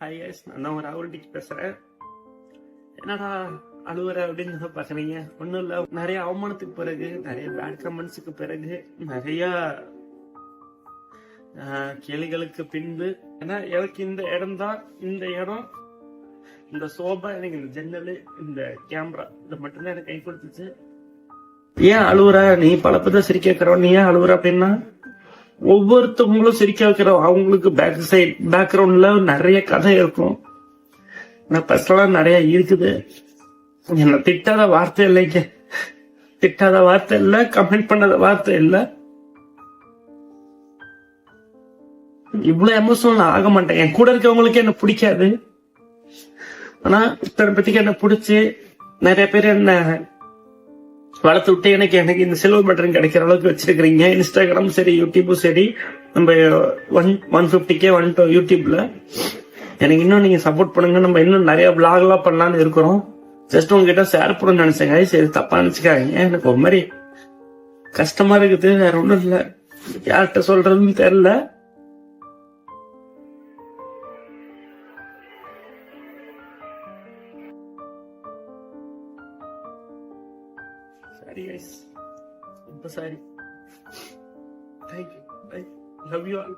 Hi guys, நான் தான் ராகுல் டிக் பேசுறேன். என்னடா அழுவுற அப்படின்னு பாக்குறீங்க? ஒன்றும் இல்லை, நிறைய அவமானத்துக்கு பிறகு, நிறைய பேட் கமெண்ட்ஸுக்கு பிறகு, நிறைய கேள்விகளுக்கு பின்பு, ஏன்னா எனக்கு இந்த இடம் தான், இந்த இடம், இந்த சோபா, எனக்கு இந்த ஜன்னல், இந்த கேமரா, இது மட்டும்தான் எனக்கு கை கொடுத்துச்சு. ஏன் அழுவுற நீ? பல பேர் சிரிக்க வைக்கிறோம், நீ ஏன் அழுவுற அப்படின்னா, ஒவ்வொருத்தவங்களும் சிரிக்க வைக்கிறோம். அவங்களுக்கு பேக்ரவுண்ட்ல நிறைய கதை இருக்கும். நான் பர்சனலா நிறைய இருக்குது. என்ன திட்டாத வார்த்தை இல்லைங்க, திட்டாத வார்த்தை இல்ல, கமெண்ட் பண்ணாத வார்த்தை இல்ல. இவ்வளவு எமோஷனல் நான் ஆக மாட்டேன். என் கூட இருக்கவங்களுக்கு என்ன பிடிக்காது, ஆனா இத்தனை பத்திக்கு என்ன பிடிச்சி நிறைய பேர் என்ன வளர்த்து விட்டு எனக்கு இந்த சில்வர் பட்டன் கிடைக்கிற அளவுக்கு வச்சிருக்கிறீங்க. இன்ஸ்டாகிராம் சரி, யூடியூபும் சரி. நம்ம 150K வந்துட்டோம் யூடியூப்ல. எனக்கு இன்னும் நீங்க சப்போர்ட் பண்ணுங்க. நம்ம இன்னும் நிறைய vlog எல்லாம் பண்ணலாம்னு இருக்கிறோம். ஜஸ்ட் உங்ககிட்ட ஷேர் பண்ணணும்னு நினைச்சேங்க. சரி, தப்பா நினைச்சுக்காதீங்க. எனக்கு ஒரு மாதிரி கஷ்டமா இருக்குது, வேற ஒண்ணும் இல்ல. யார்கிட்ட சொல்றதுன்னு தெரியல. Sorry guys, I'm sorry. Thank you. I love you all.